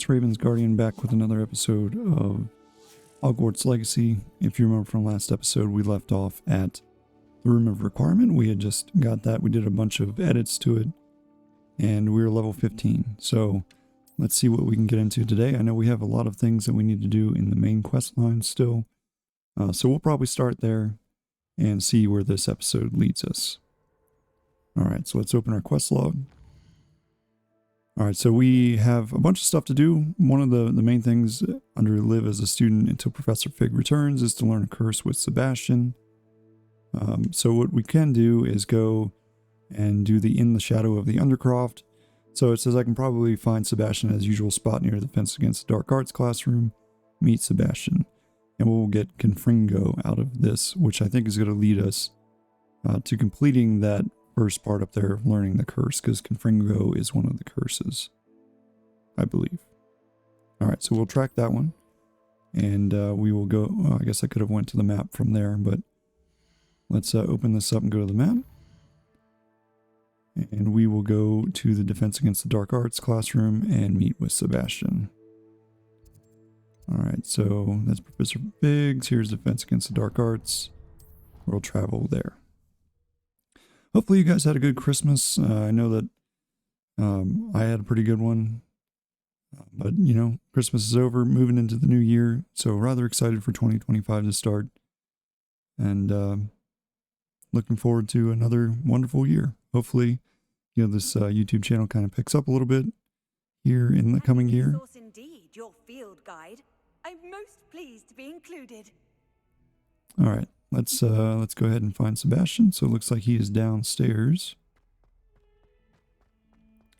guys, Raven's Guardian, back with another episode of Hogwarts Legacy. If you remember from last episode, we left off at the Room of Requirement. We had just got that. We did a bunch of edits to it, and we were level 15. So let's see what we can get into today. I know we have a lot of things that we need to do in the main quest line still. So we'll probably start there and see where this episode leads us. Alright, so let's open our quest log. Alright, so we have a bunch of stuff to do. One of the main things under live as a student until Professor Fig returns is to learn a curse with Sebastian. So what we can do is go and do the In the Shadow of the Undercroft. So it says I can probably find Sebastian at his usual spot near the Defense Against the Dark Arts classroom. Meet Sebastian. And we'll get Confringo out of this, which I think is going to lead us to completing that first part up there of learning the curse, because Confringo is one of the curses, I believe. Alright, so we'll track that one. And we will go, I guess I could have went to the map from there, but let's open this up and go to the map. And we will go to the Defense Against the Dark Arts classroom and meet with Sebastian. Alright, so that's Professor Biggs. Here's Defense Against the Dark Arts. We'll travel there. Hopefully you guys had a good Christmas. I know that I had a pretty good one. But, you know, Christmas is over, moving into the new year. So rather excited for 2025 to start. And looking forward to another wonderful year. Hopefully, you know, this YouTube channel kind of picks up a little bit here in the coming year. Resource indeed, your field guide. I'm most pleased to be included. All right, let's go ahead and find Sebastian. So it looks like he is downstairs,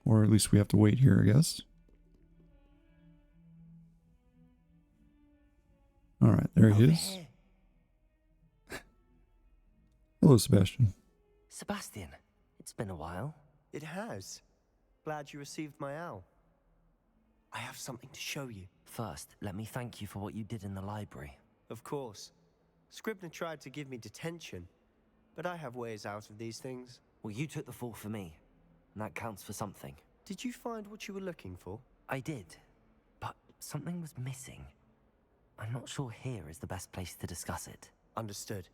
or at least we have to wait here, I guess. All right, there he is. Here. Hello, Sebastian. Sebastian, it's been a while. It has. Glad you received my owl. I have something to show you. First, let me thank you for what you did in the library. Of course. Scribner tried to give me detention, but I have ways out of these things. Well, you took the fall for me, and that counts for something. Did you find what you were looking for? I did, but something was missing. I'm not sure here is the best place to discuss it. Understood.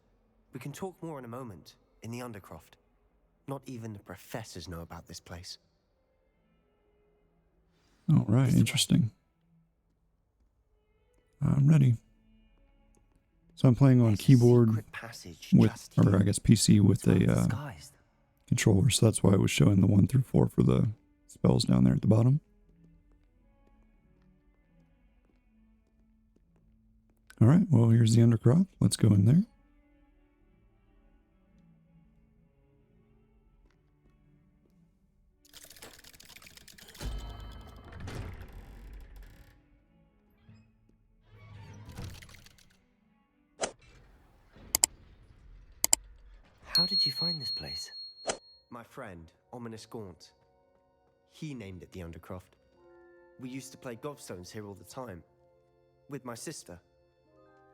We can talk more in a moment, in the Undercroft. Not even the professors know about this place. All right, interesting. I'm ready. So I'm playing on keyboard with, or I guess PC with a controller, so that's why I was showing the 1 through 4 for the spells down there at the bottom. All right, well, here's the Undercroft. Let's go in there. How did you find this place? My friend, Ominous Gaunt. He named it the Undercroft. We used to play gobstones here all the time. With my sister,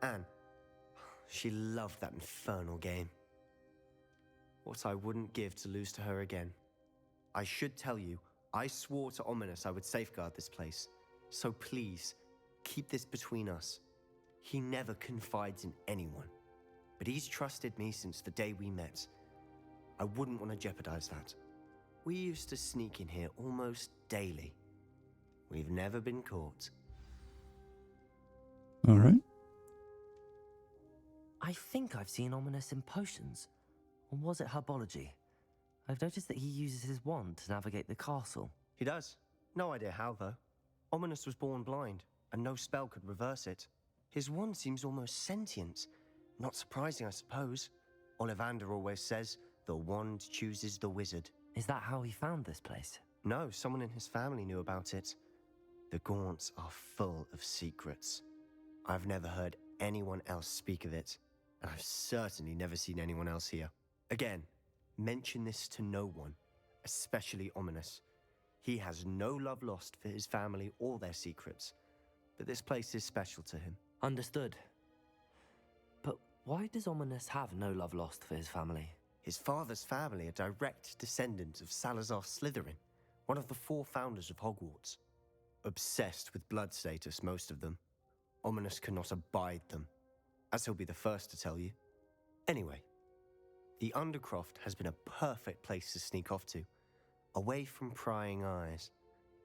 Anne. She loved that infernal game. What I wouldn't give to lose to her again. I should tell you, I swore to Ominous I would safeguard this place. So please, keep this between us. He never confides in anyone. But he's trusted me since the day we met. I wouldn't want to jeopardize that. We used to sneak in here almost daily. We've never been caught. All right. I think I've seen Ominous in potions. Or was it herbology? I've noticed that he uses his wand to navigate the castle. He does. No idea how, though. Ominous was born blind, and no spell could reverse it. His wand seems almost sentient. Not surprising, I suppose. Ollivander always says, the wand chooses the wizard. Is that how he found this place? No, someone in his family knew about it. The Gaunts are full of secrets. I've never heard anyone else speak of it, and I've certainly never seen anyone else here. Again, mention this to no one, especially Ominous. He has no love lost for his family or their secrets, but this place is special to him. Understood. But why does Ominous have no love lost for his family? His father's family are direct descendants of Salazar Slytherin, one of the 4 founders of Hogwarts. Obsessed with blood status, most of them. Ominous cannot abide them, as he'll be the first to tell you. Anyway, the Undercroft has been a perfect place to sneak off to, away from prying eyes,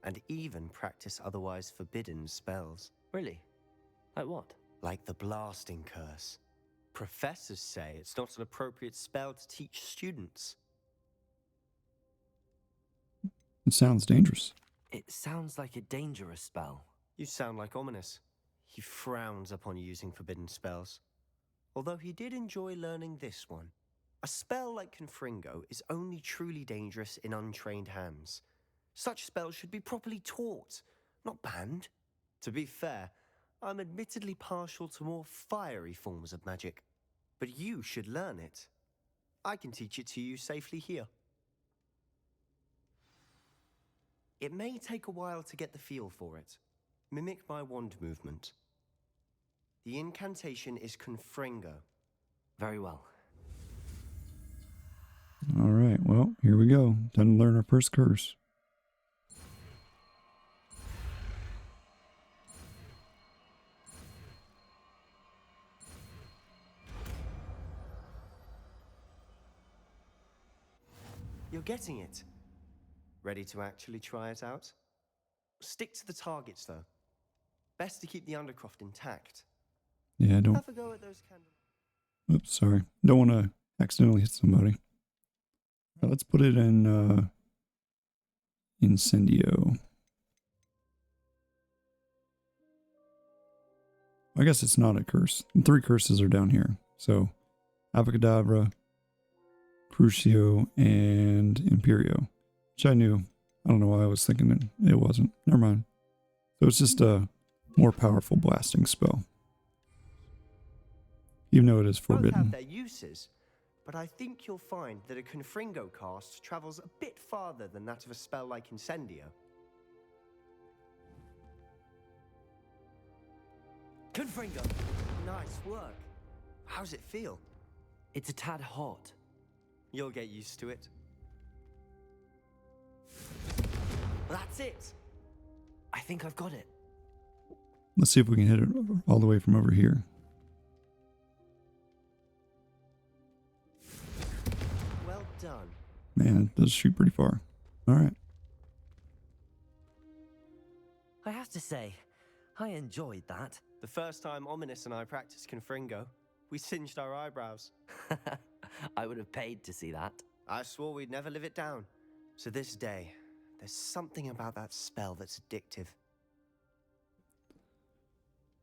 and even practice otherwise forbidden spells. Really? Like what? Like the blasting curse. Professors say it's not an appropriate spell to teach students. It sounds dangerous. It sounds like a dangerous spell. You sound like Ominous. He frowns upon using forbidden spells. Although he did enjoy learning this one. A spell like Confringo is only truly dangerous in untrained hands. Such spells should be properly taught, not banned. To be fair, I'm admittedly partial to more fiery forms of magic. But you should learn it. I can teach it to you safely here. It may take a while to get the feel for it. Mimic my wand movement. The incantation is Confringo. Very well. All right, well, here we go. Time to learn our first curse. You're getting it. Ready to actually try it out? Stick to the targets, though. Best to keep the Undercroft intact. Yeah, don't... Have a go at those candles. Oops, sorry. Don't want to accidentally hit somebody. Let's put it in Incendio. I guess it's not a curse. 3 curses are down here. So, Avocadabra, Crucio, and Imperio. Which I knew. I don't know why I was thinking it wasn't. Never mind. So it's just a more powerful blasting spell. Even though it is Both have forbidden. their uses, but I think you'll find that a Confringo cast travels a bit farther than that of a spell like Incendio. Confringo! Nice work. How's it feel? It's a tad hot. You'll get used to it. That's it. I think I've got it. Let's see if we can hit it all the way from over here. Well done. Man, it does shoot pretty far. All right. I have to say, I enjoyed that. The first time Ominous and I practiced Confringo, we singed our eyebrows. I would have paid to see that. I swore we'd never live it down. To this day, there's something about that spell that's addictive.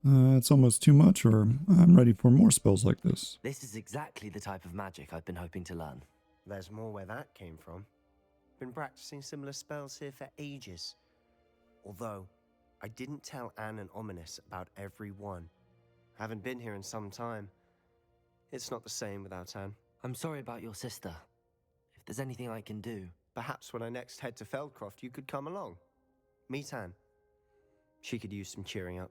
It's almost too much, or I'm ready for more spells like this. This is exactly the type of magic I've been hoping to learn. There's more where that came from. Been practicing similar spells here for ages. Although, I didn't tell Anne and Ominous about every one. Haven't been here in some time. It's not the same without Anne. I'm sorry about your sister. If there's anything I can do... Perhaps when I next head to Feldcroft, you could come along. Meet Anne. She could use some cheering up.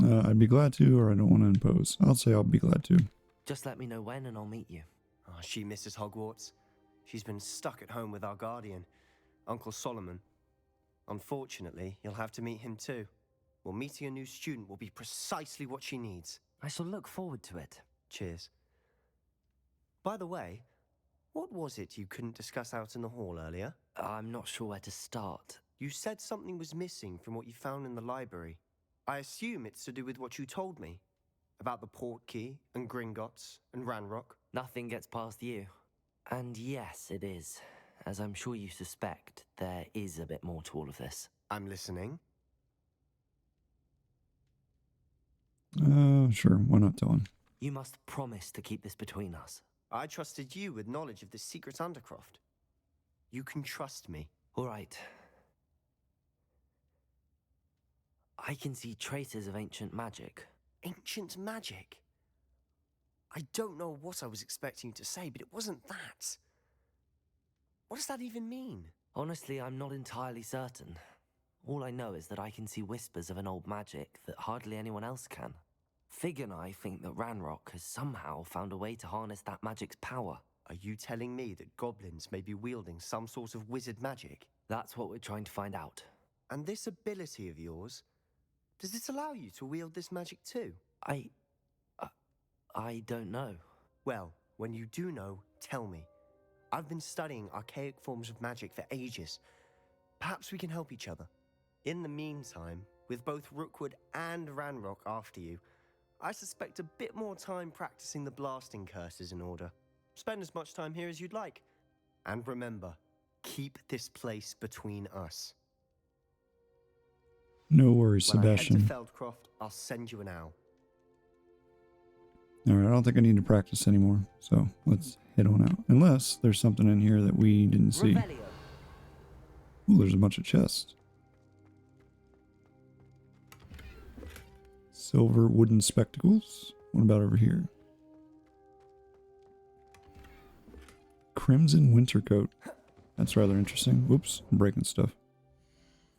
I'd be glad to, or I don't want to impose. I'll say I'll be glad to. Just let me know when and I'll meet you. Oh, she misses Hogwarts. She's been stuck at home with our guardian, Uncle Solomon. Unfortunately, you'll have to meet him too. Well, meeting a new student will be precisely what she needs. I shall look forward to it. Cheers. By the way, what was it you couldn't discuss out in the hall earlier? I'm not sure where to start. You said something was missing from what you found in the library. I assume it's to do with what you told me. About the port key, and Gringotts, and Ranrock. Nothing gets past you. And yes, it is. As I'm sure you suspect, there is a bit more to all of this. I'm listening. Sure, why not tell him? You must promise to keep this between us. I trusted you with knowledge of the secret Undercroft. You can trust me. All right. I can see traces of ancient magic. Ancient magic? I don't know what I was expecting you to say, but it wasn't that. What does that even mean? Honestly, I'm not entirely certain. All I know is that I can see whispers of an old magic that hardly anyone else can. Fig and I think that Ranrock has somehow found a way to harness that magic's power. Are you telling me that goblins may be wielding some sort of wizard magic? That's what we're trying to find out. And this ability of yours, does it allow you to wield this magic too? I don't know. Well, when you do know, tell me. I've been studying archaic forms of magic for ages. Perhaps we can help each other. In the meantime, with both Rookwood and Ranrock after you, I suspect a bit more time practicing the blasting curse is in order. Spend as much time here as you'd like. And remember, keep this place between us. No worries, When Sebastian. I head to Feldcroft, I'll send you an owl. Alright, I don't think I need to practice anymore, so let's head on out. Unless there's something in here that we didn't see. Revelio. Ooh, there's a bunch of chests. Silver wooden spectacles. What about over here? Crimson winter coat. That's rather interesting. Whoops, I'm breaking stuff.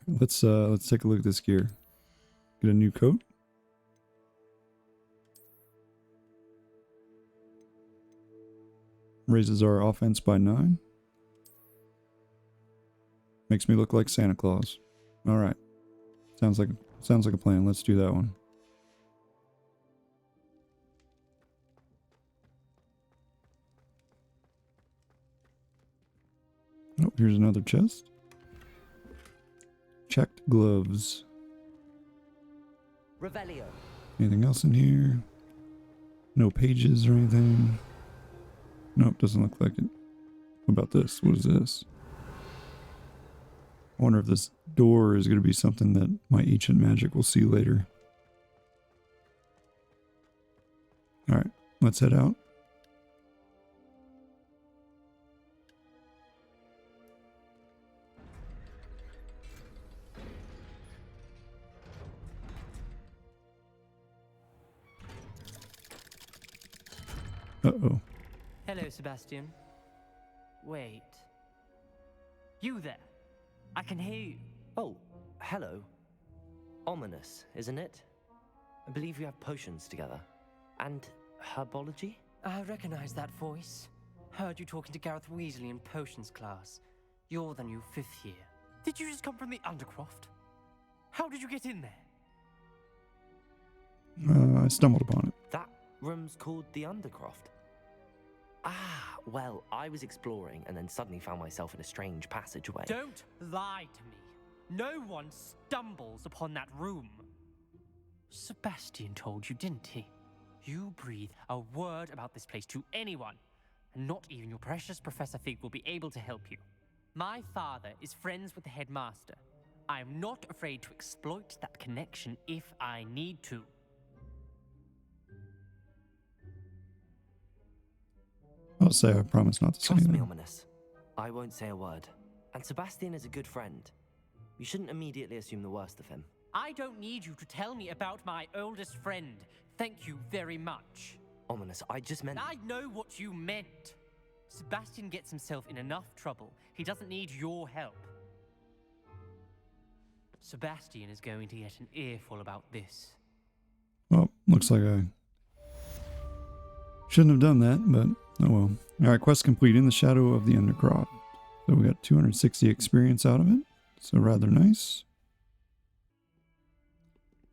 Let's take a look at this gear. Get a new coat. Raises our offense by 9. Makes me look like Santa Claus. All right. Sounds like a plan. Let's do that one. Oh, here's another chest. Checked gloves. Revelio. Anything else in here? No pages or anything. Nope, doesn't look like it. What about this? What is this? I wonder if this door is going to be something that my ancient magic will see later. Alright, let's head out. Uh-oh. Hello, Sebastian. Wait. You there? I can hear you. Oh, hello. Ominous, isn't it? I believe we have potions together. And herbology? I recognize that voice. Heard you talking to Gareth Weasley in potions class. You're the new 5th year. Did you just come from the Undercroft? How did you get in there? I stumbled upon it. That room's called the Undercroft. Ah, well, I was exploring and then suddenly found myself in a strange passageway. Don't lie to me. No one stumbles upon that room. Sebastian told you, didn't he? You breathe a word about this place to anyone, and not even your precious Professor Fig will be able to help you. My father is friends with the headmaster. I am not afraid to exploit that connection if I need to. I'll say I promise not to say Trust me, anything. Ominous. I won't say a word. And Sebastian is a good friend. You shouldn't immediately assume the worst of him. I don't need you to tell me about my oldest friend. Thank you very much. Ominous, I just meant... I know what you meant. Sebastian gets himself in enough trouble. He doesn't need your help. Sebastian is going to get an earful about this. Well, looks like I shouldn't have done that, but oh well. Alright, quest complete in the shadow of the Undercroft. So we got 260 experience out of it. So rather nice.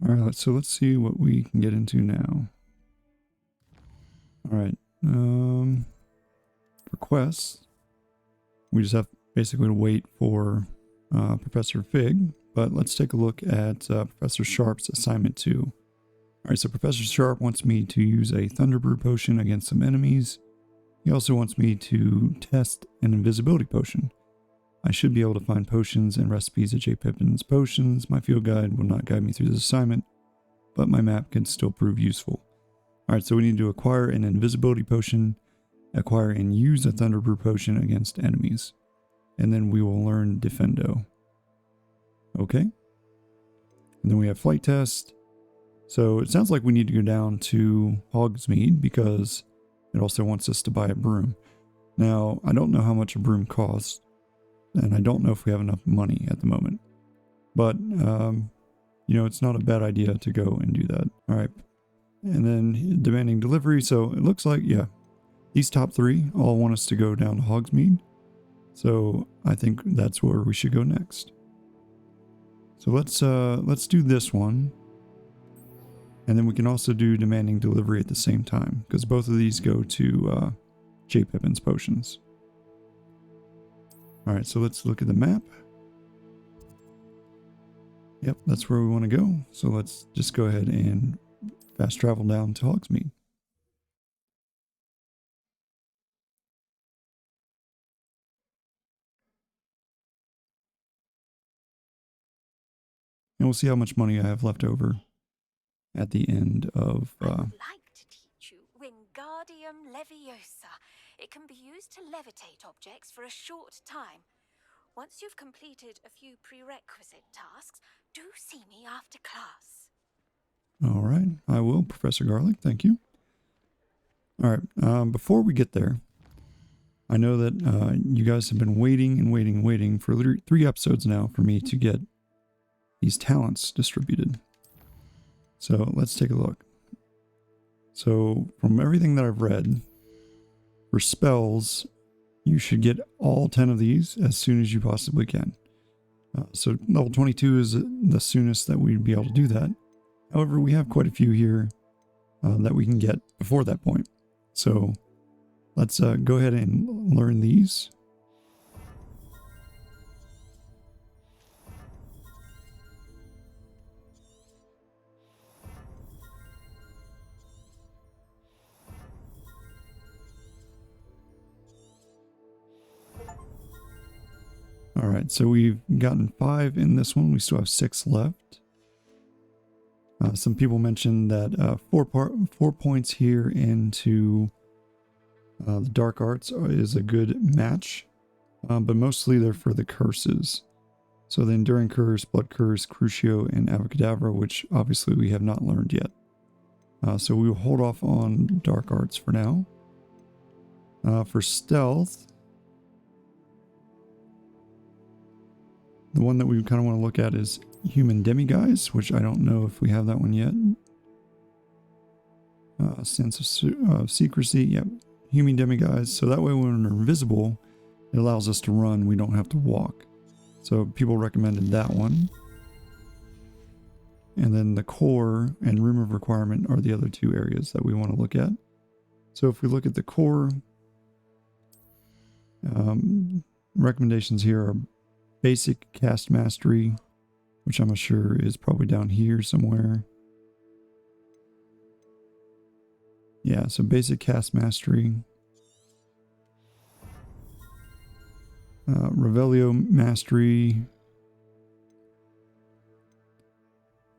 Alright, so let's see what we can get into now. Alright, for quests, we just have basically to wait for Professor Fig, but let's take a look at Professor Sharp's assignment 2. Alright, so Professor Sharp wants me to use a Thunder Brew potion against some enemies. He also wants me to test an invisibility potion. I should be able to find potions and recipes at J. Pippin's Potions. My field guide will not guide me through this assignment, but my map can still prove useful. Alright, so we need to acquire an invisibility potion, acquire and use a Thunder Brew potion against enemies. And then we will learn Defendo. Okay. And then we have flight test. So it sounds like we need to go down to Hogsmeade because it also wants us to buy a broom. Now, I don't know how much a broom costs, and I don't know if we have enough money at the moment. But, you know, it's not a bad idea to go and do that. All right. And then demanding delivery. So it looks like, yeah, these top 3 all want us to go down to Hogsmeade. So I think that's where we should go next. So let's do this one. And then we can also do demanding delivery at the same time, because both of these go to J. Pippin's potions. Alright, so let's look at the map. Yep, that's where we want to go. So let's just go ahead and fast travel down to Hogsmeade. And we'll see how much money I have left over at the end of... I would like to teach you Wingardium Leviosa. It can be used to levitate objects for a short time. Once you've completed a few prerequisite tasks, do see me after class. All right, I will, Professor Garlic. Thank you. All right, before we get there, I know that you guys have been waiting and waiting and waiting for 3 episodes now for me to get these talents distributed. So let's take a look. So from everything that I've read, for spells, you should get all 10 of these as soon as you possibly can. So level 22 is the soonest that we'd be able to do that. However, we have quite a few here that we can get before that point. So let's go ahead and learn these. All right, so we've gotten 5 in this one. We still have 6 left. Some people mentioned that 4 points here into the dark arts is a good match, but mostly they're for the curses. So the Enduring Curse, Blood Curse, Crucio, and Avocadabra, which obviously we have not learned yet. So we will hold off on dark arts for now. For stealth, the one that we kind of want to look at is Human Demiguise, which I don't know if we have that one yet. Sense of secrecy, yep. Human Demiguise. So that way when we're invisible, it allows us to run. We don't have to walk. So people recommended that one. And then the core and room of requirement are the other 2 areas that we want to look at. So if we look at the core, recommendations here are basic cast mastery, which I'm sure is probably down here somewhere. Yeah, so basic cast mastery. Revelio mastery,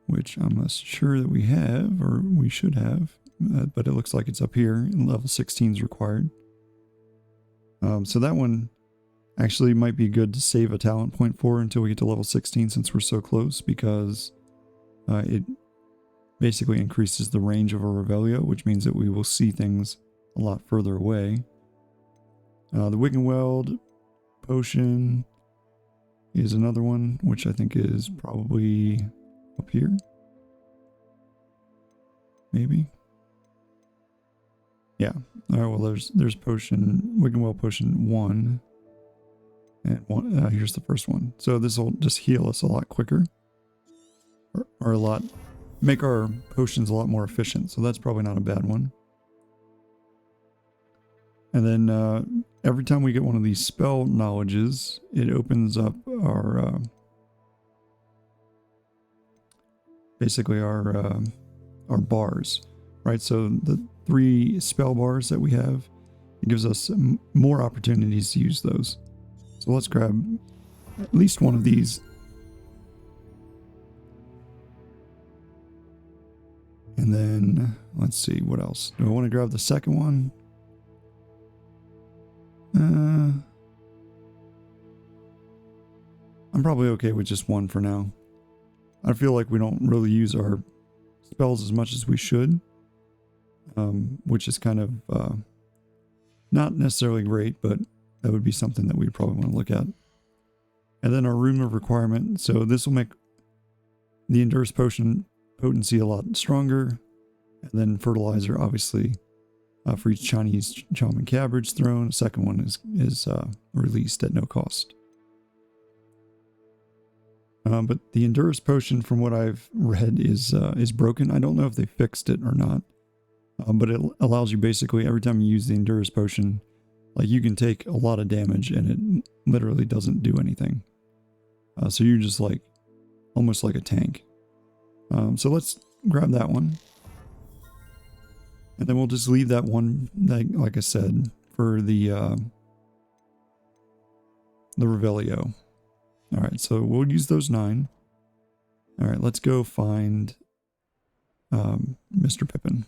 which I'm not sure that we have, or we should have, but it looks like it's up here, and level 16 is required. So that one actually might be good to save a talent point for until we get to level 16 since we're so close, because it basically increases the range of a Revelio, which means that we will see things a lot further away. The Wiggenweld potion is another one, which I think is probably up here. Maybe. Yeah. All right, well, there's potion, Wiggenweld potion 1. And one, here's the first one. So this will just heal us a lot quicker. Or a lot, make our potions a lot more efficient. So that's probably not a bad one. And then every time we get one of these spell knowledges, it opens up our, basically our bars, right? So the 3 spell bars that we have, it gives us more opportunities to use those. So let's grab at least one of these. And then, let's see, what else? Do I want to grab the second one? I'm probably okay with just one for now. I feel like we don't really use our spells as much as we should. Which is kind of not necessarily great, but that would be something that we'd probably want to look at. And then our room of requirement. So this will make the Endurance potion potency a lot stronger. And then fertilizer, obviously, For each Chinese shaman cabbage thrown, a second one is released at no cost. But the Endurance Potion, from what I've read, is broken. I don't know if they fixed it or not. But it allows you basically, every time you use the Endurance Potion, like you can take a lot of damage and it literally doesn't do anything. So you're just like, almost like a tank. So let's grab that one. And then we'll just leave that one, like I said, for the Revelio. Alright, so we'll use those 9. Alright, let's go find Mr. Pippin.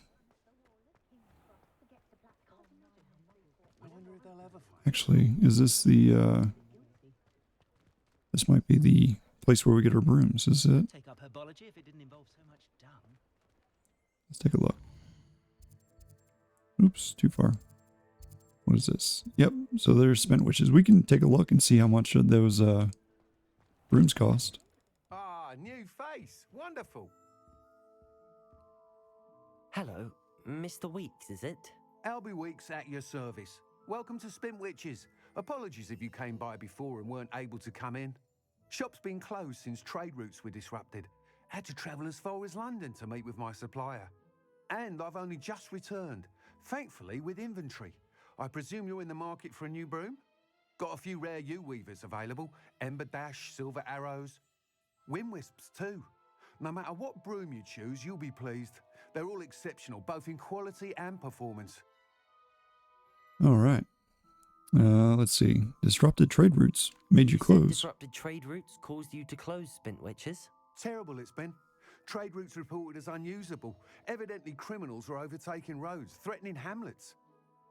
Actually, is this the, this might be the place where we get our brooms, is it? Take up herbology if it didn't involve so much dung. Let's take a look. Oops, too far. What is this? Yep, so there's spent witches. We can take a look and see how much those brooms cost. Ah, new face. Wonderful. Hello, Mr. Weeks, is it? Albie Weeks at your service. Welcome to Spint Witches. Apologies if you came by before and weren't able to come in. Shop's been closed since trade routes were disrupted. Had to travel as far as London to meet with my supplier. And I've only just returned, thankfully with inventory. I presume you're in the market for a new broom? Got a few rare U-weavers available. Ember Dash, Silver Arrows. Wind Wisps too. No matter what broom you choose, you'll be pleased. They're all exceptional, both in quality and performance. Alright. Let's see. Disrupted trade routes made you said close. Disrupted trade routes caused you to close, Spint Witches. Terrible it's been. Trade routes reported as unusable. Evidently criminals are overtaking roads, threatening hamlets.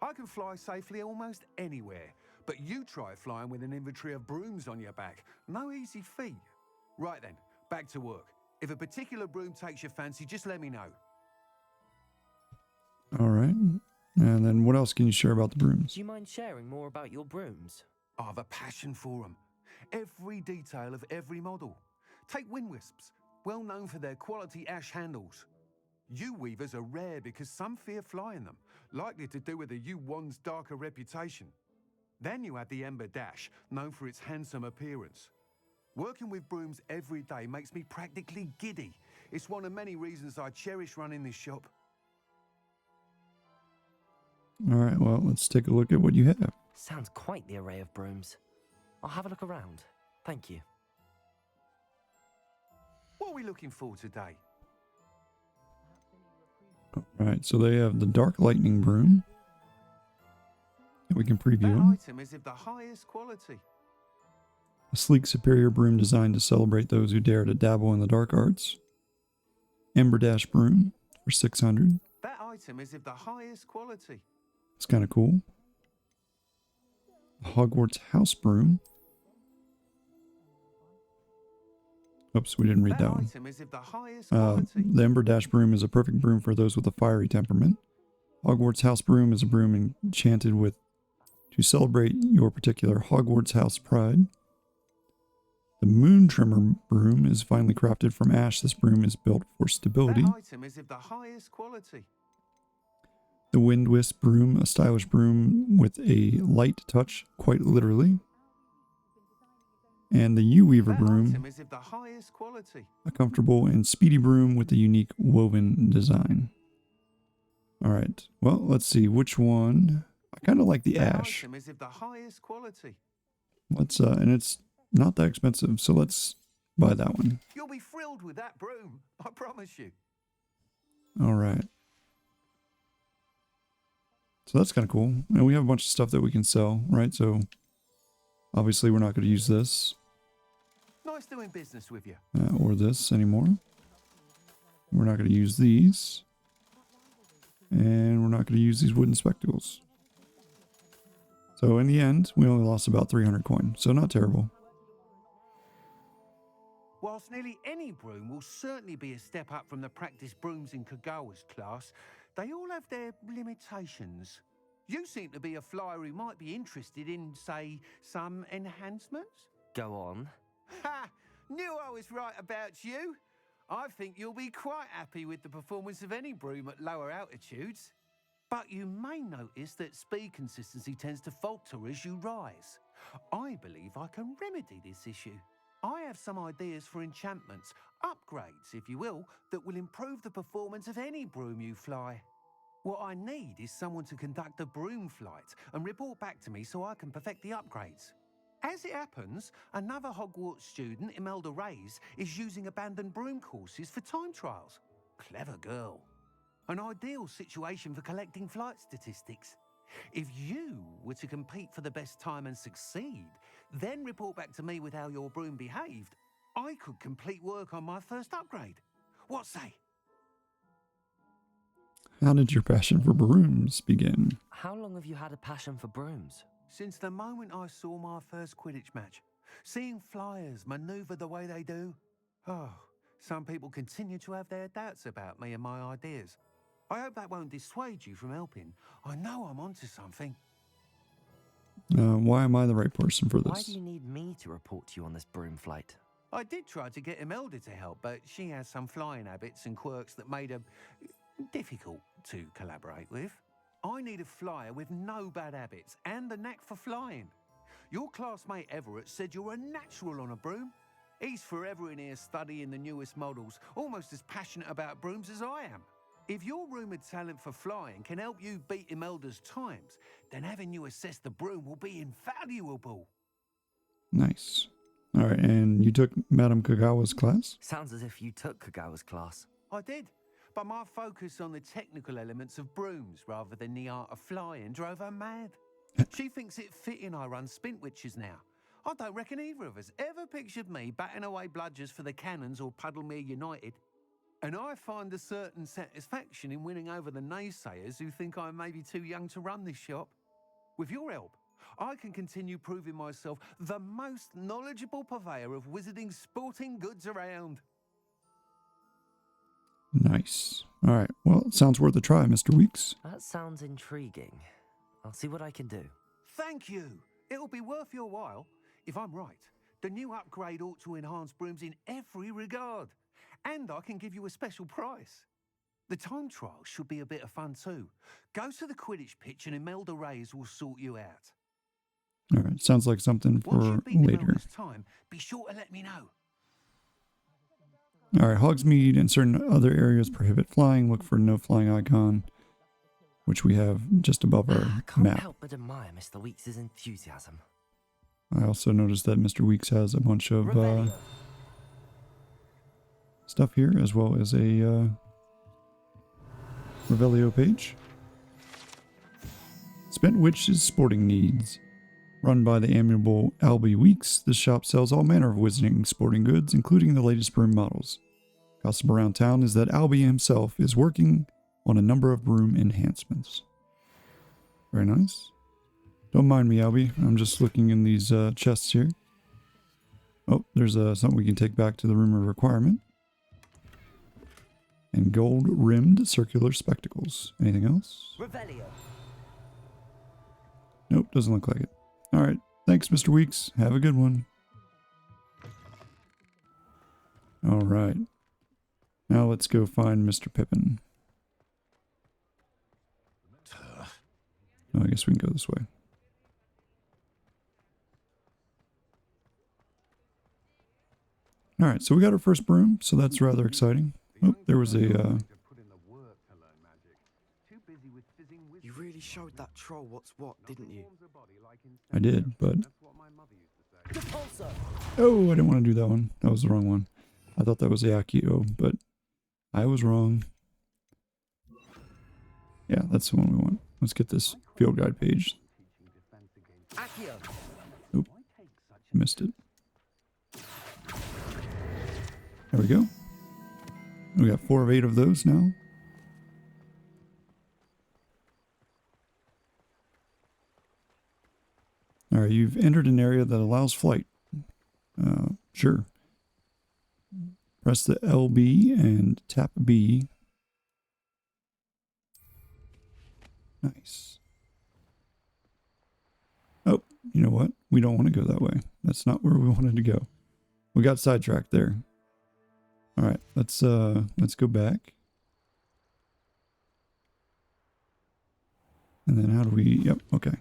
I can fly safely almost anywhere, but you try flying with an inventory of brooms on your back. No easy feat. Right then, back to work. If a particular broom takes your fancy, just let me know. Alright. And then what else can you share about the brooms? Do you mind sharing more about your brooms? I have a passion for them. Every detail of every model. Take Wind Wisps, well known for their quality ash handles. U-weavers are rare because some fear flying them, likely to do with the U-wand's darker reputation. Then you have the Ember Dash, known for its handsome appearance. Working with brooms every day makes me practically giddy. It's one of many reasons I cherish running this shop. Alright, well, let's take a look at what you have. Sounds quite the array of brooms. I'll have a look around. Thank you. What are we looking for today? Alright, so they have the Dark Lightning Broom. And we can preview That them. item is of the highest quality. A sleek, superior broom designed to celebrate those who dare to dabble in the dark arts. Ember Dash Broom for 600. That item is of the highest quality. It's kind of cool. The Hogwarts House Broom. Oops, we didn't read that one. Item is of the highest quality. The Ember Dash Broom is a perfect broom for those with a fiery temperament. Hogwarts House Broom is a broom enchanted with to celebrate your particular Hogwarts house pride. The Moon Trimmer Broom is finely crafted from ash. This broom is built for stability. That item is of the highest quality. The Wind Wisp Broom, a stylish broom with a light touch, quite literally. And the U-Weaver That Broom, item is of the highest quality. a comfortable and speedy broom with a unique woven design. Alright, well, let's see which one. I kind of like the That ash. item is of the highest quality. Let's, and it's not that expensive, so let's buy that one. You'll be thrilled with that broom, I promise you. Alright. So that's kind of cool. And we have a bunch of stuff that we can sell, right? So obviously we're not going to use this Nice doing business with you. or this anymore. We're not going to use these. And we're not going to use these wooden spectacles. So in the end, we only lost about 300 coin. So not terrible. Whilst nearly any broom will certainly be a step up from the practice brooms in Kagawa's class, they all have their limitations. You seem to be a flyer who might be interested in, say, some enhancements? Go on. Ha! Knew I was right about you. I think you'll be quite happy with the performance of any broom at lower altitudes. But you may notice that speed consistency tends to falter as you rise. I believe I can remedy this issue. I have some ideas for enchantments, upgrades, if you will, that will improve the performance of any broom you fly. What I need is someone to conduct a broom flight and report back to me so I can perfect the upgrades. As it happens, another Hogwarts student, Imelda Reyes, is using abandoned broom courses for time trials. Clever girl. An ideal situation for collecting flight statistics. If you were to compete for the best time and succeed, then report back to me with how your broom behaved, I could complete work on my first upgrade. What say? How did your passion for brooms begin? How long have you had a passion for brooms? Since the moment I saw my first Quidditch match, seeing flyers maneuver the way they do. Oh, some people continue to have their doubts about me and my ideas. I hope that won't dissuade you from helping. I know I'm onto something. Why am I the right person for Why this? do you need me to report to you on this broom flight? I did try to get Imelda to help, but she has some flying habits and quirks that made her difficult to collaborate with. I need a flyer with no bad habits and a knack for flying. Your classmate Everett said you're a natural on a broom. He's forever in here studying the newest models, almost as passionate about brooms as I am. If your rumoured talent for flying can help you beat Imelda's times, then having you assess the broom will be invaluable. Nice. All right, and you took Madame Kagawa's class? Sounds as if you took Kagawa's class. I did, but my focus on the technical elements of brooms rather than the art of flying drove her mad. She thinks it fitting I run Spintwitches now. I don't reckon either of us ever pictured me batting away bludgers for the Cannons or Puddlemere United. And I find a certain satisfaction in winning over the naysayers who think I may be too young to run this shop. With your help, I can continue proving myself the most knowledgeable purveyor of wizarding sporting goods around. Nice. All right, well, it sounds worth a try, Mr. Weeks. That sounds intriguing. I'll see what I can do. Thank you. It'll be worth your while. If I'm right, the new upgrade ought to enhance brooms in every regard. And I can give you a special price. The time trial should be a bit of fun too. Go to the Quidditch pitch and Imelda Reyes will sort you out. All right, sounds like something Once for you beat later. Imelda's time, be sure to let me know. All right, Hogsmeade and certain other areas prohibit flying. Look for no flying icon, which we have just above our I can't map. help but admire Mr. Weeks' enthusiasm. I also noticed that Mr. Weeks has a bunch of Revelio. stuff here, as well as a Revelio page. Spintwitch's Sporting Needs. Run by the amiable Albie Weeks, this shop sells all manner of wizarding sporting goods, including the latest broom models. Gossip around town is that Albie himself is working on a number of broom enhancements. Very nice. Don't mind me, Albie. I'm just looking in these chests here. Oh, there's something we can take back to the room of requirement. And gold-rimmed circular spectacles. Anything else? Revelio. Nope, doesn't look like it. All right. Thanks, Mr. Weeks. Have a good one. All right. Now let's go find Mr. Pippin. Oh, I guess we can go this way. All right, so we got our first broom, so that's rather exciting. Oh, there was a... You really showed that troll what's what, didn't you? I did, but... Oh, I didn't want to do that one. That was the wrong one. I thought that was the Accio, but I was wrong. Yeah, that's the one we want. Let's get this field guide page. Oop, missed it. There we go. We got 4 of 8 of those now. Alright, you've entered an area that allows flight. Sure. Press the LB and tap B. Nice. Oh, you know what? We don't want to go that way. That's not where we wanted to go. We got sidetracked there. Alright, let's go back. And then how do we... Yep, okay.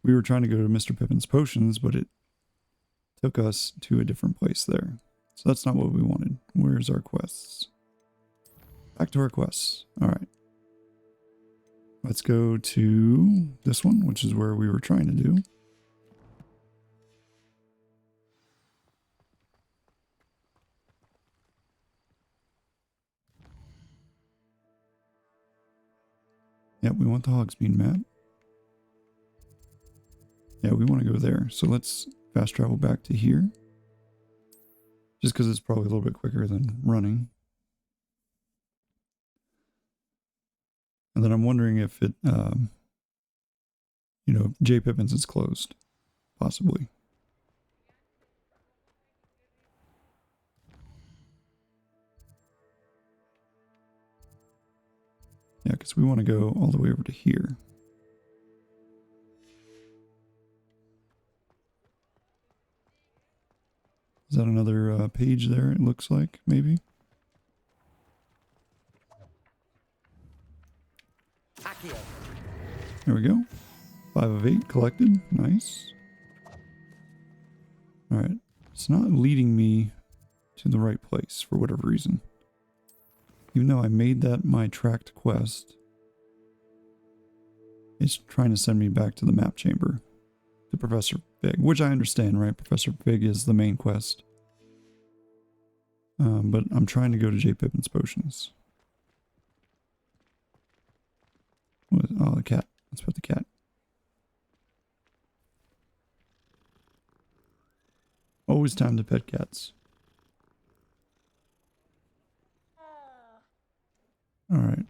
We were trying to go to Mr. Pippin's potions, but it took us to a different place there. So that's not what we wanted. Where's our quests? Back to our quests. Alright. Let's go to this one, which is where we were trying to do. Yep, we want the Hogsmeade map. Yeah, we want to go there. So let's fast travel back to here. Just because it's probably a little bit quicker than running. And then I'm wondering if it, you know, J. Pippin's is closed. Possibly. Yeah, because we want to go all the way over to here. Is that another page there, it looks like, maybe? There we go. 5 of 8 collected. Nice. Alright. It's not leading me to the right place for whatever reason. Even though I made that my tracked quest, it's trying to send me back to the map chamber. To Professor Fig, which I understand, right? Professor Fig is the main quest. But I'm trying to go to J. Pippin's potions. Oh, the cat. Let's put the cat. Always time to pet cats. Alright.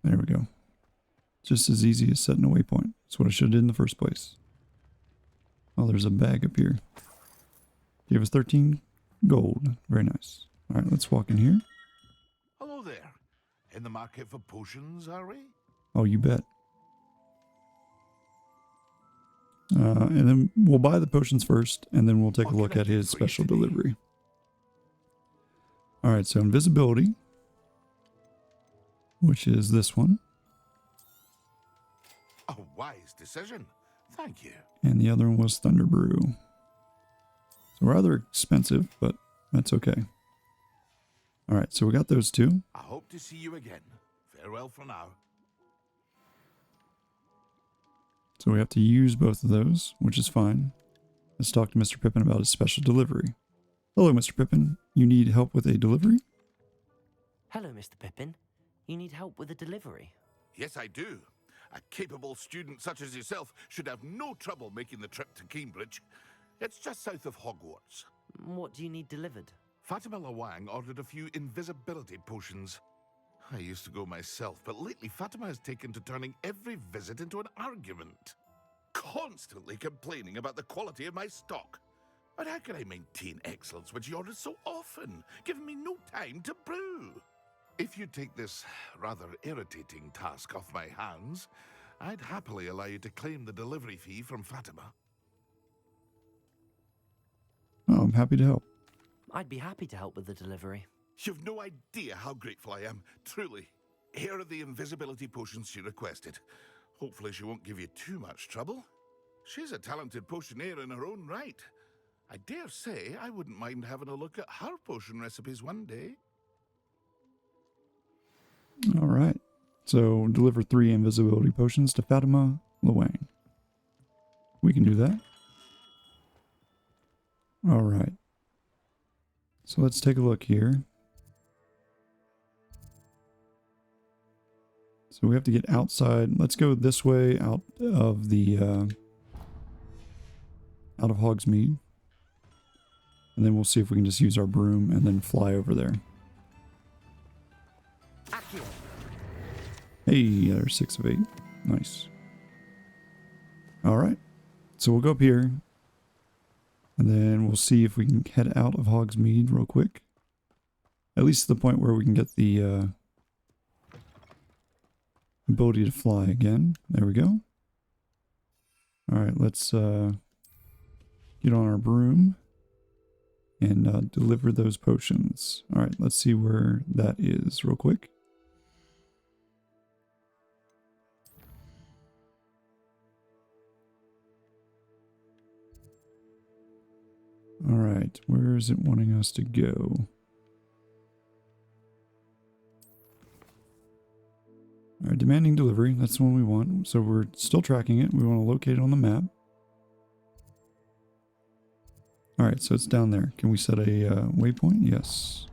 There we go. Just as easy as setting a waypoint. That's what I should have did in the first place. Oh, there's a bag up here. Give us 13 gold. Very nice. Alright, let's walk in here. Hello there. In the market for potions, are we? Oh, you bet. And then we'll buy the potions first, and then we'll take a look at his special delivery. Alright, so invisibility, which is this one. A wise decision. Thank you. And the other one was Thunder Brew. So rather expensive, but that's okay. Alright, so we got those two. I hope to see you again. Farewell for now. So we have to use both of those, which is fine. Let's talk to Mr. Pippin about his special delivery. Hello, Mr. Pippin. You need help with a delivery? Hello, Mr. Pippin. You need help with a delivery? Yes, I do. A capable student such as yourself should have no trouble making the trip to Cambridge. It's just south of Hogwarts. What do you need delivered? Fatima Lawang ordered a few invisibility potions. I used to go myself, but lately Fatima has taken to turning every visit into an argument. Constantly complaining about the quality of my stock. But how can I maintain excellence when she orders so often, giving me no time to brew? If you take this rather irritating task off my hands, I'd happily allow you to claim the delivery fee from Fatima. Oh, I'm happy to help. I'd be happy to help with the delivery. You've no idea how grateful I am, truly. Here are the invisibility potions she requested. Hopefully she won't give you too much trouble. She's a talented potioneer in her own right. I dare say I wouldn't mind having a look at her potion recipes one day. Alright. So, deliver 3 invisibility potions to Fatima Lawang. We can do that. Alright. So let's take a look here. So we have to get outside. Let's go this way out of the out of Hogsmeade. And then we'll see if we can just use our broom and then fly over there. Hey, there's 6 of 8. Nice. Alright. So we'll go up here. And then we'll see if we can head out of Hogsmeade real quick. At least to the point where we can get the ability to fly again. There we go. Alright, let's get on our broom. and deliver those potions. All right, let's see where that is real quick. All right, where is it wanting us to go? All right, demanding delivery. That's the one we want. So we're still tracking it. We want to locate it on the map. All right, so it's down there. Can we set a waypoint? Yes.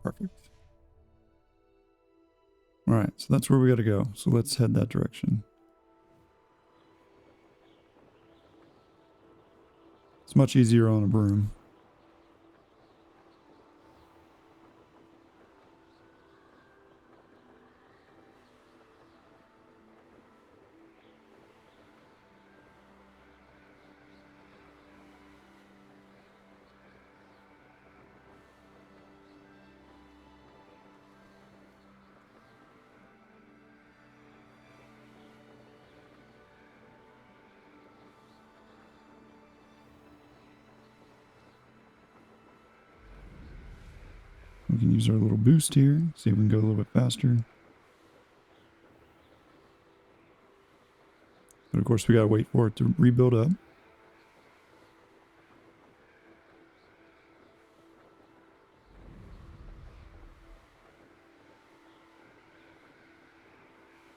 Perfect. All right, so that's where we got to go. So let's head that direction. It's much easier on a broom. We can use our little boost here, see if we can go a little bit faster. But of course we gotta wait for it to rebuild up.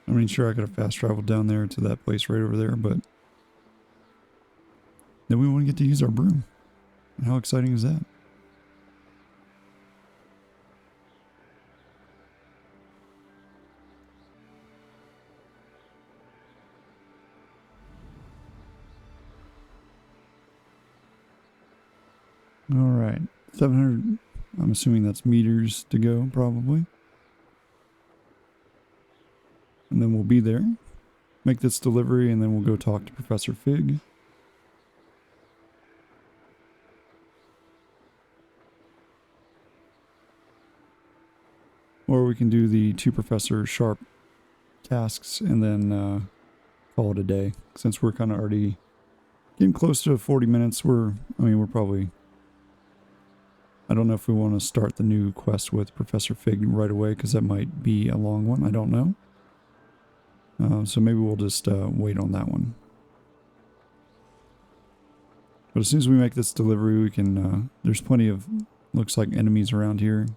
I mean, sure, I could have fast traveled down there to that place right over there, but then we want to get to use our broom. And how exciting is that? All right, 700, I'm assuming that's meters to go, probably. And then we'll be there, make this delivery, and then we'll go talk to Professor Fig. Or we can do the 2 Professor Sharp tasks and then call it a day. Since we're kind of already getting close to 40 minutes, we're probably... I don't know if we want to start the new quest with Professor Fig right away, because that might be a long one. I don't know. So maybe we'll just wait on that one. But as soon as we make this delivery, we can... there's plenty of, looks like, enemies around here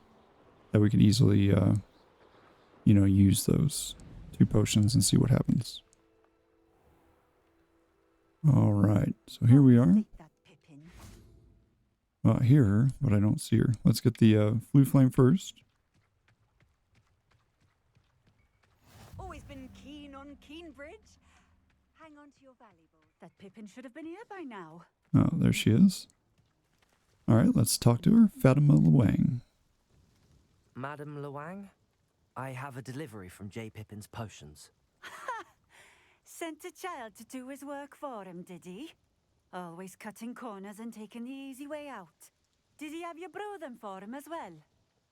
that we could easily, you know, use those 2 potions and see what happens. All right, so here we are. Well, I hear her, but I don't see her. Let's get the Flue Flame first. Always been keen on Keenbridge. Hang on to your valuables. That Pippin should have been here by now. Oh, there she is. All right, let's talk to her. Fatima Luang. Madam Luang, I have a delivery from J. Pippin's potions. Sent a child to do his work for him, did he? Always cutting corners and taking the easy way out. Did he have you brew them for him as well?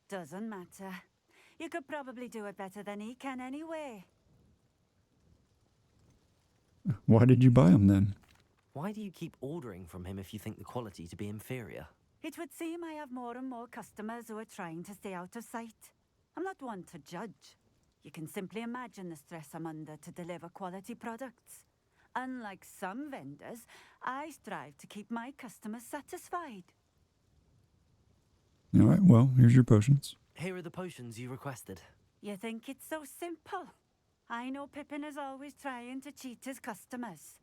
Doesn't matter. You could probably do it better than he can anyway. Why did you buy them then? Why do you keep ordering from him if you think the quality to be inferior? It would seem I have more and more customers who are trying to stay out of sight. I'm not one to judge. You can simply imagine the stress I'm under to deliver quality products. Unlike some vendors, I strive to keep my customers satisfied. All right, well, here's your potions. Here are the potions you requested. You think it's so simple? I know Pippin is always trying to cheat his customers.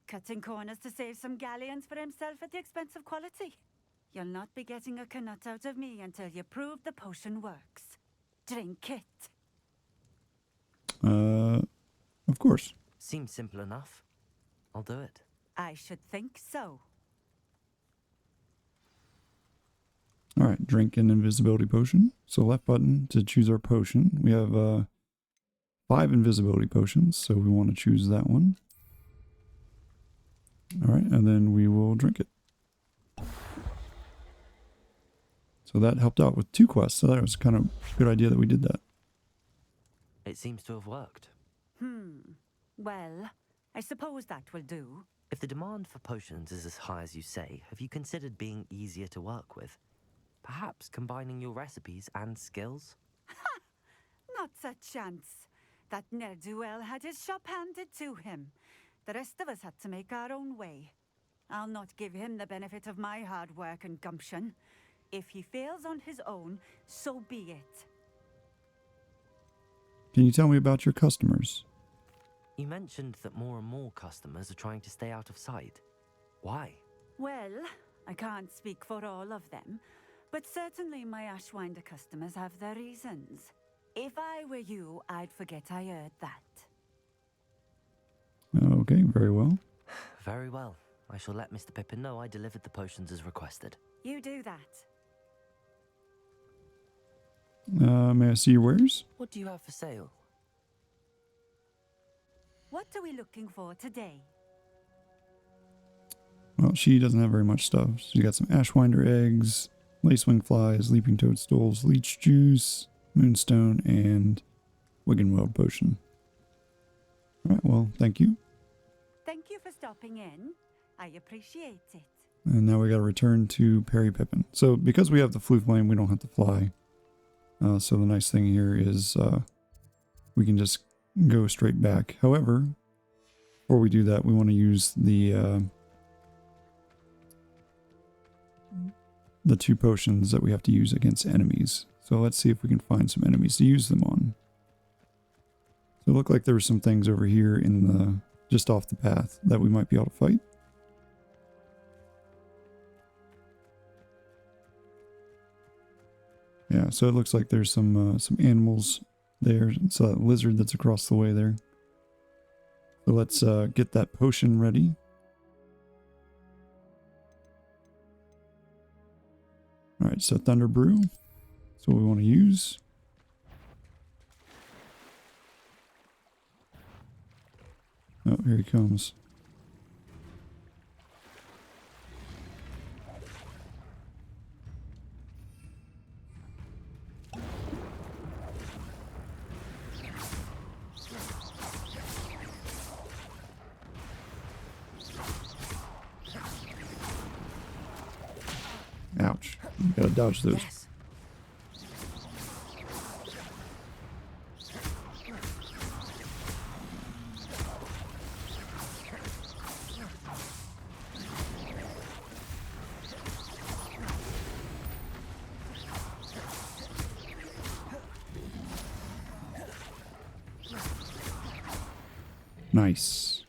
Cutting corners to save some galleons for himself at the expense of quality. You'll not be getting a canut out of me until you prove the potion works. Drink it. Of course. Seems simple enough. I'll do it. I should think so. All right, drink an invisibility potion. So left button to choose our potion. We have 5 invisibility potions, so we want to choose that one. All right, and then we will drink it. So that helped out with 2 quests, so that was kind of a good idea that we did that. It seems to have worked. Well, I suppose that will do. If the demand for potions is as high as you say, have you considered being easier to work with? Perhaps combining your recipes and skills? Not a chance. That ne'er-do-well had his shop handed to him. The rest of us had to make our own way. I'll not give him the benefit of my hard work and gumption. If he fails on his own, so be it. Can you tell me about your customers? You mentioned that more and more customers are trying to stay out of sight. Why? Well, I can't speak for all of them, but certainly my Ashwinder customers have their reasons. If I were you, I'd forget I heard that. Okay, very well. Very well. I shall let Mr. Pippin know I delivered the potions as requested. You do that. May I see your wares? What do you have for sale? What are we looking for today? Well, she doesn't have very much stuff. She's got some Ashwinder eggs, lacewing flies, leaping toadstools, leech juice, moonstone, and Wiggenweld potion. Alright, well, thank you. Thank you for stopping in. I appreciate it. And now we gotta return to Perry Pippin. So, because we have the Floo Flame, we don't have to fly. So the nice thing here is we can just go straight back. However, before we do that, we want to use the 2 potions that we have to use against enemies. So let's see if we can find some enemies to use them on. So it looked like there were some things over here in the just off the path that we might be able to fight. Yeah, so it looks like there's some animals there. It's a lizard that's across the way there. So let's get that potion ready. Alright, so Thunder Brew. That's what we want to use. Oh, here he comes. Ouch. You gotta dodge those. Yes. Nice.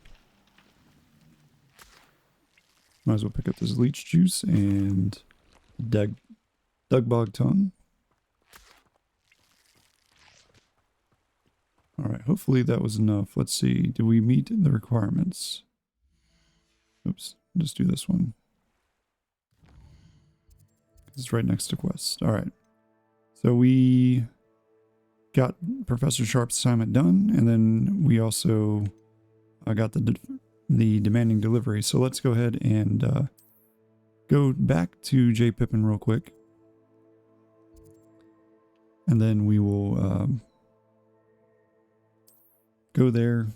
Might as well pick up this leech juice and Dugbog tongue. Alright, hopefully that was enough. Let's see. Do we meet the requirements? Oops. Just do this one. It's right next to quest. Alright. So we got Professor Sharp's assignment done, and then we also got the demanding delivery. So let's go ahead and go back to J. Pippin real quick. And then we will go there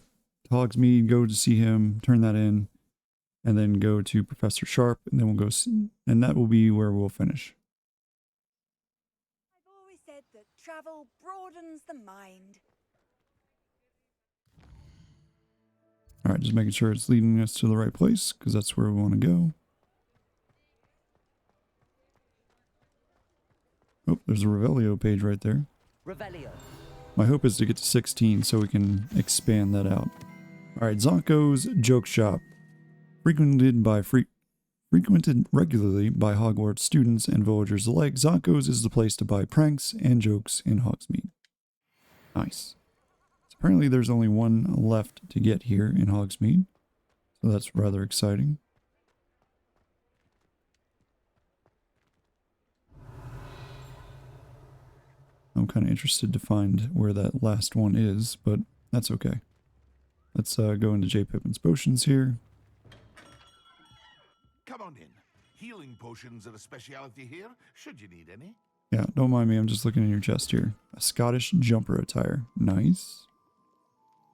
to Hogsmeade, go to see him, turn that in, and then go to Professor Sharp, and then we'll go see, and that will be where we'll finish. I've always said that travel broadens the mind. Alright, just making sure it's leading us to the right place, because that's where we want to go. Oh, there's a Revelio page right there. Revelio. My hope is to get to 16 so we can expand that out. Alright, Zonko's Joke Shop. Frequented regularly by Hogwarts students and villagers alike, Zonko's is the place to buy pranks and jokes in Hogsmeade. Nice. So apparently there's only one left to get here in Hogsmeade, so that's rather exciting. I'm kind of interested to find where that last one is, but that's okay. Let's go into J. Pippin's potions here. Come on in. Healing potions are a speciality here, should you need any. Yeah, don't mind me, I'm just looking in your chest here. A Scottish jumper attire. Nice.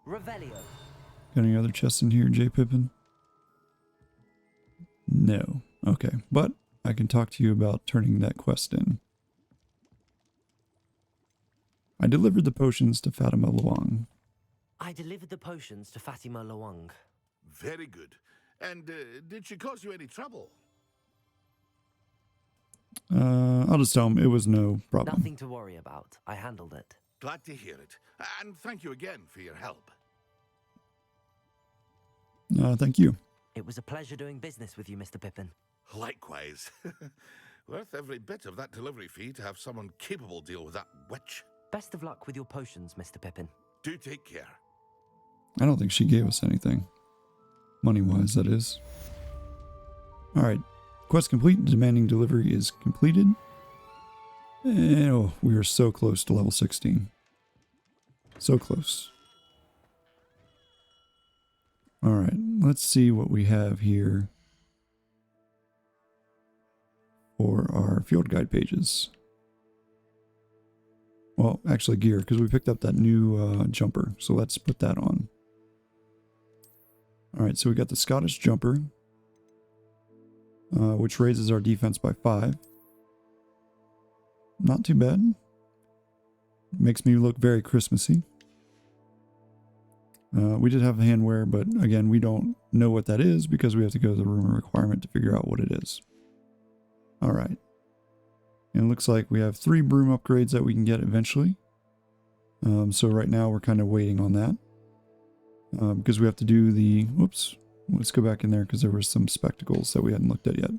Revelio. Got any other chests in here, J. Pippin? No. Okay, but I can talk to you about turning that quest in. I delivered the potions to Fatima Luang. I delivered the potions to Fatima Luang. Very good. And did she cause you any trouble? I'll just tell him it was no problem. Nothing to worry about. I handled it. Glad to hear it. And thank you again for your help. Thank you. It was a pleasure doing business with you, Mr. Pippin. Likewise. Worth every bit of that delivery fee to have someone capable deal with that witch. Best of luck with your potions, Mr. Pippin. Do take care. I don't think she gave us anything. Money-wise, that is. Alright. Quest complete. Demanding delivery is completed. And, oh, we are so close to level 16. So close. Alright, let's see what we have here for our field guide pages. Well, actually gear, because we picked up that new jumper. So let's put that on. Alright, so we got the Scottish jumper, which raises our defense by 5. Not too bad. Makes me look very Christmassy. We did have handwear, but again, we don't know what that is because we have to go to the room of requirement to figure out what it is. Alright. And it looks like we have 3 broom upgrades that we can get eventually. So right now we're kind of waiting on that. Because we have to do the... Whoops. Let's go back in there because there were some spectacles that we hadn't looked at yet.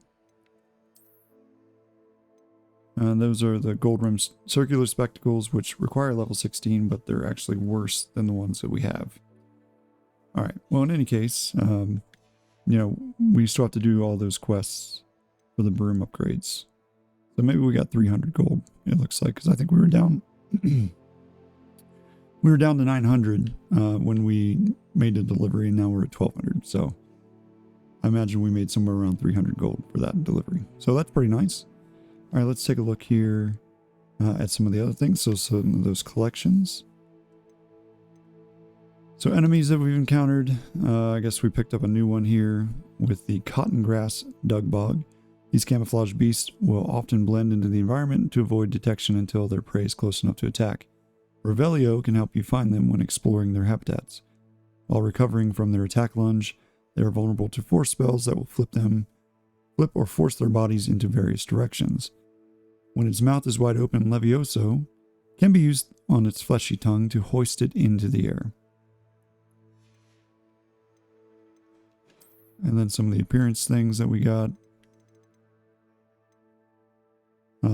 Those are the gold rim circular spectacles, which require level 16, but they're actually worse than the ones that we have. Alright, well in any case, you know, we still have to do all those quests for the broom upgrades. So maybe we got 300 gold, it looks like, because I think we were down... we were down to 900 when we made the delivery, and now we're at 1200, so... I imagine we made somewhere around 300 gold for that delivery. So that's pretty nice. Alright, let's take a look here at some of the other things. So some of those collections. So enemies that we've encountered. I guess we picked up a new one here with the cotton grass dugbog. These camouflage beasts will often blend into the environment to avoid detection until their prey is close enough to attack. Revelio can help you find them when exploring their habitats. While recovering from their attack lunge, they are vulnerable to force spells that will flip or force their bodies into various directions. When its mouth is wide open, Levioso can be used on its fleshy tongue to hoist it into the air. And then some of the appearance things that we got.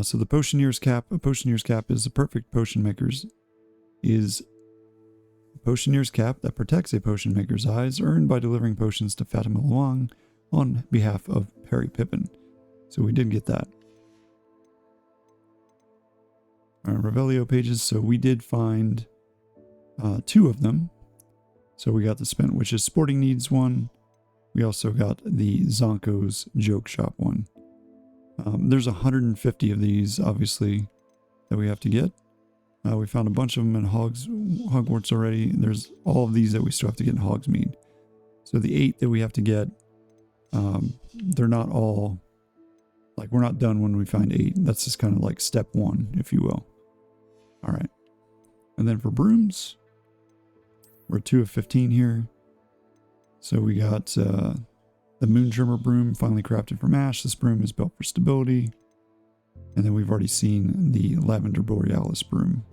So the Potioneer's Cap. A Potioneer's Cap is the perfect potion maker's Potioneer's Cap that protects a potion maker's eyes, earned by delivering potions to Fatima Luang on behalf of Perry Pippin. So we did get that. Our Revelio pages, so we did find 2 of them. So we got the Spent Witch's Sporting Needs one. We also got the Zonko's Joke Shop one. There's 150 of these, obviously, that we have to get. We found a bunch of them in Hogwarts already. There's all of these that we still have to get in Hogsmeade. So the 8 that we have to get, they're not all, like, we're not done when we find 8. That's just kind of like step 1, if you will. Alright. And then for brooms, we're 2 of 15 here. So we got the Moonshimmer broom, finally crafted from ash. This broom is built for stability. And then we've already seen the Lavender Borealis broom.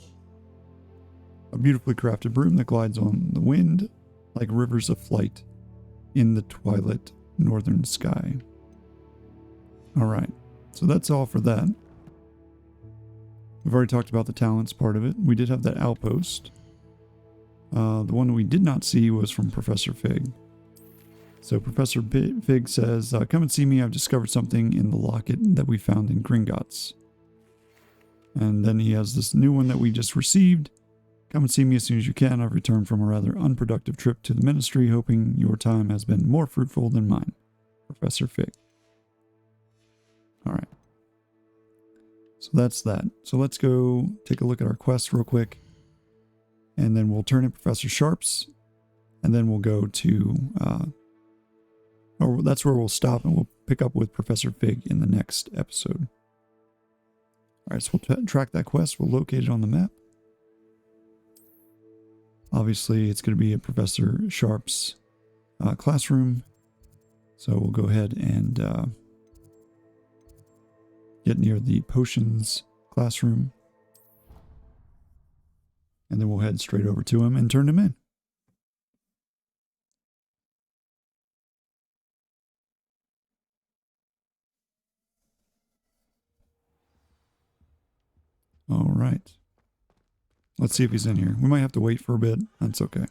A beautifully crafted broom that glides on the wind like rivers of flight in the twilight northern sky. Alright, so that's all for that. We've already talked about the talents part of it. We did have that outpost. The one that we did not see was from Professor Fig. So Professor Fig says, come and see me, I've discovered something in the locket that we found in Gringotts. And then he has this new one that we just received. Come and see me as soon as you can. I've returned from a rather unproductive trip to the ministry, hoping your time has been more fruitful than mine. Professor Fig. Alright. So that's that. So let's go take a look at our quest real quick. And then we'll turn in Professor Sharp's. And then we'll go to... or that's where we'll stop and we'll pick up with Professor Fig in the next episode. Alright, so we'll track that quest. We'll locate it on the map. Obviously, it's going to be at Professor Sharp's classroom. So we'll go ahead and get near the potions classroom. And then we'll head straight over to him and turn him in. All right. Let's see if he's in here. We might have to wait for a bit. That's okay.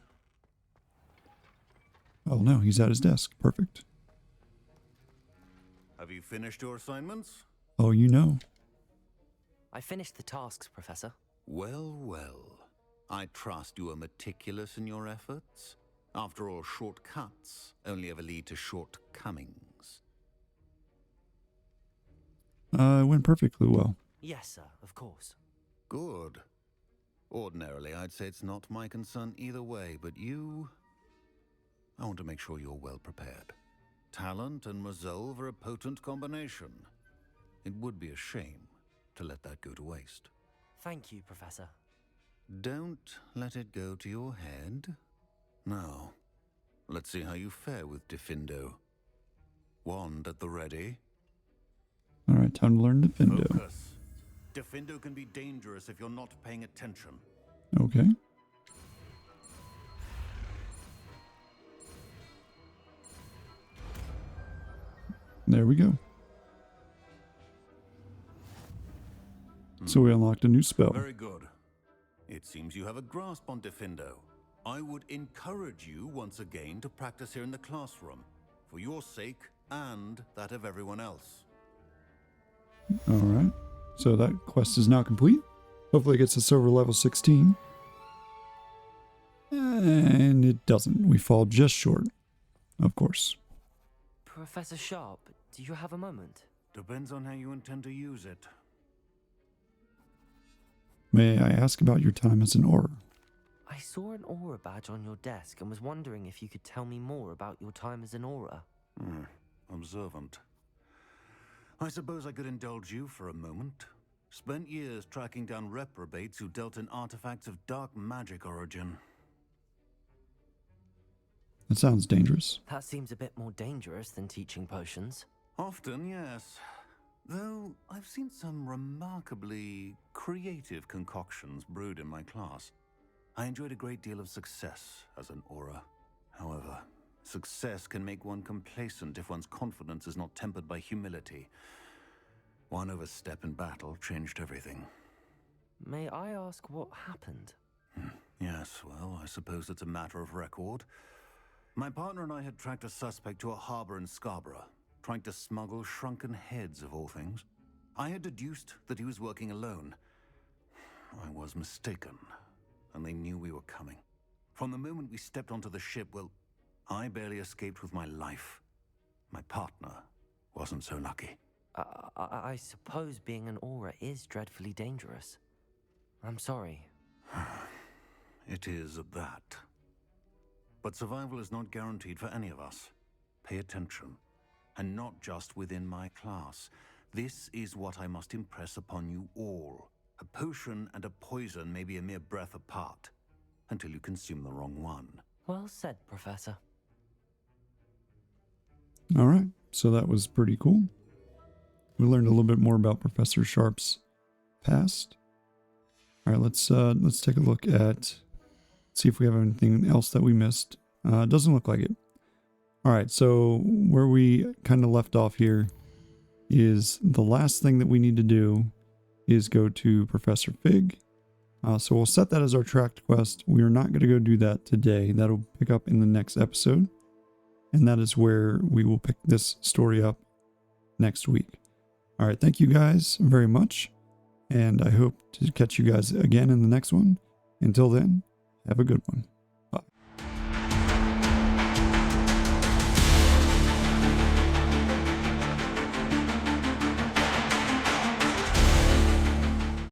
Oh no, he's at his desk. Perfect. Have you finished your assignments? Oh, you know. I finished the tasks, Professor. Well, well. I trust you are meticulous in your efforts. After all, shortcuts only ever lead to shortcomings. It went perfectly well. Yes, sir, of course. Good. Ordinarily, I'd say it's not my concern either way, but you... I want to make sure you're well prepared. Talent and resolve are a potent combination. It would be a shame to let that go to waste. Thank you, Professor. Don't let it go to your head. Now, let's see how you fare with Diffindo. Wand at the ready. Alright, time to learn Diffindo. Focus. Diffindo can be dangerous if you're not paying attention. Okay. There we go. So we unlocked a new spell. Very good. It seems you have a grasp on Diffindo. I would encourage you once again to practice here in the classroom, for your sake and that of everyone else. Alright. So that quest is now complete. Hopefully it gets us over level 16. And it doesn't. We fall just short. Of course. Professor Sharp, do you have a moment? Depends on how you intend to use it. May I ask about your time as an aura? I saw an aura badge on your desk and was wondering if you could tell me more about your time as an aura. Observant. I suppose I could indulge you for a moment. Spent years tracking down reprobates who dealt in artifacts of dark magic origin. That sounds dangerous. That seems a bit more dangerous than teaching potions. Often, yes. Though I've seen some remarkably creative concoctions brewed in my class. I enjoyed a great deal of success as an aura. However, success can make one complacent if one's confidence is not tempered by humility. One overstep in battle changed everything. May I ask what happened? Yes, well, I suppose it's a matter of record. My partner and I had tracked a suspect to a harbor in Scarborough, trying to smuggle shrunken heads of all things. I had deduced that he was working alone. I was mistaken, and they knew we were coming. From the moment we stepped onto the ship, well, I barely escaped with my life. My partner wasn't so lucky. I suppose being an aura is dreadfully dangerous. I'm sorry. It is at that. But survival is not guaranteed for any of us. Pay attention. And not just within my class. This is what I must impress upon you all. A potion and a poison may be a mere breath apart, until you consume the wrong one. Well said, Professor. Alright, so that was pretty cool. We learned a little bit more about Professor Sharp's past. Alright, let's take a look at, see if we have anything else that we missed. It doesn't look like it. Alright, so where we kind of left off here is the last thing that we need to do is go to Professor Fig. So we'll set that as our tracked quest. We are not going to go do that today. That'll pick up in the next episode. And that is where we will pick this story up next week. Alright, thank you guys very much. And I hope to catch you guys again in the next one. Until then, have a good one.